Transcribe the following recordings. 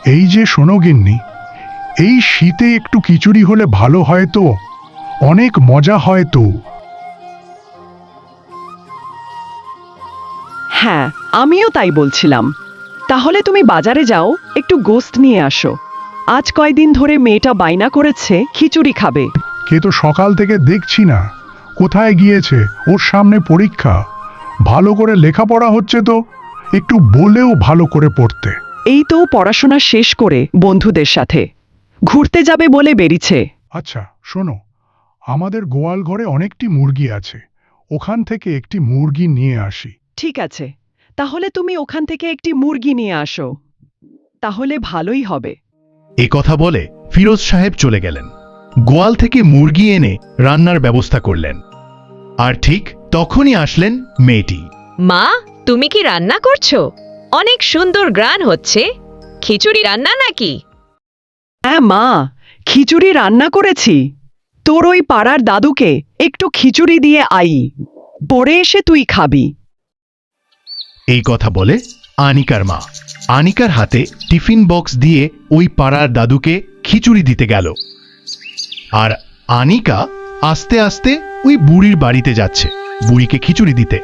এই যে শোনো গিন্নি, এই শীতে একটু খিচুড়ি হলে ভালো হয় তো, অনেক মজা হয় তো। হ্যাঁ, আমিও তাই বলছিলাম। তাহলে তুমি বাজারে যাও, একটু গোস্ত নিয়ে আসো। আজ কয়দিন ধরে মেয়েটা বায়না করেছে খিচুড়ি খাবে। কে তো সকাল থেকে দেখছি না, কোথায় গিয়েছে? ওর সামনে পরীক্ষা, ভালো করে লেখাপড়া হচ্ছে তো, একটু বলেও ভালো করে পড়তে। এই তো পড়াশোনা শেষ করে বন্ধুদের সাথে ঘুরতে যাবে বলে বেরিয়েছে। আচ্ছা শোনো, আমাদের গোয়াল ঘরে অনেকটি মুরগি আছে, ওখান থেকে একটি মুরগি নিয়ে আসি। ঠিক আছে, তাহলে তুমি ওখান থেকে একটি মুরগি নিয়ে আসো, তাহলে ভালোই হবে। এ কথা বলে ফিরোজ সাহেব চলে গেলেন। গোয়াল থেকে মুরগি এনে রান্নার ব্যবস্থা করলেন। আর ঠিক তখনই আসলেন মেয়েটি। মা, তুমি কি রান্না করছো? অনেক সুন্দর গ্রান হচ্ছে। খিচুড়ি রান্না নাকি? হ্যাঁ মা, খিচুড়ি রান্না করেছি। তোর ওই পাড়ার দাদুকে একটু খিচুড়ি দিয়ে আই, পরে এসে তুই খাবি। এই কথা বলে আনিকার মা আনিকার হাতে টিফিন বক্স দিয়ে ওই পাড়ার দাদুকে খিচুড়ি দিতে গেল। আর আনিকা আস্তে আস্তে ওই বুড়ির বাড়িতে যাচ্ছে বুড়িকে খিচুড়ি দিতে।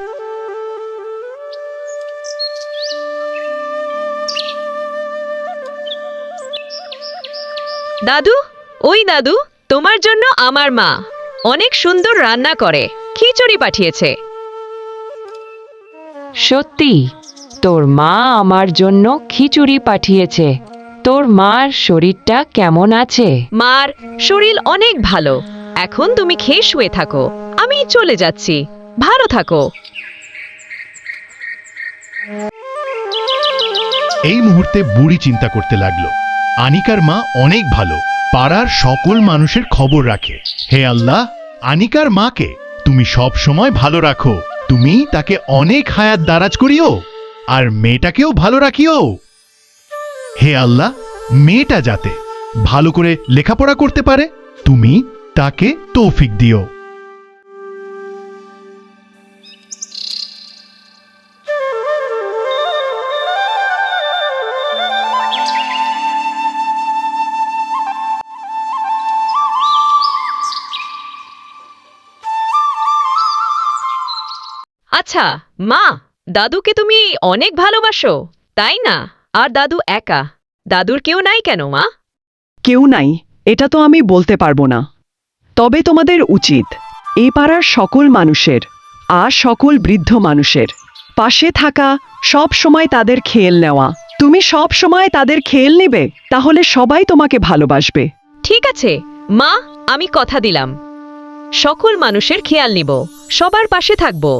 দাদু, ওই দাদু, তোমার জন্য আমার মা অনেক সুন্দর রান্না করে খিচুড়ি পাঠিয়েছে। সত্যি? তোর মা আমার জন্য খিচুড়ি পাঠিয়েছে। তোর মার শরীরটা কেমন আছে? মার শরীর অনেক ভালো। এখন তুমি খেয়ে শুয়ে থাকো, আমি চলে যাচ্ছি। ভালো থাকো। এই মুহূর্তে বুড়ি চিন্তা করতে লাগলো, আনিকার মা অনেক ভালো, পাড়ার সকল মানুষের খবর রাখে। হে আল্লাহ, আনিকার মাকে তুমি সব সময় ভালো রাখো, তুমি তাকে অনেক হায়াত দারাজ করিও, আর মেয়েটাকেও ভালো রাখিও। হে আল্লাহ, মেয়েটা যাতে ভালো করে লেখাপড়া করতে পারে, তুমি তাকে তৌফিক দিও। আচ্ছা মা, দাদুকে তুমি অনেক ভালোবাসো, তাই না? আর দাদু একা, দাদুর কেউ নাই কেন মা? কেউ নাই এটা তো আমি বলতে পারবো না, তবে তোমাদের উচিত এই পাড়ার সকল মানুষের আর সকল বৃদ্ধ মানুষের পাশে থাকা, সব সময় তাদের খেয়াল নেওয়া। তুমি সব সময় তাদের খেয়াল নেবে, তাহলে সবাই তোমাকে ভালোবাসবে। ঠিক আছে মা, আমি কথা দিলাম সকল মানুষের খেয়াল নিব, সবার পাশে থাকবো।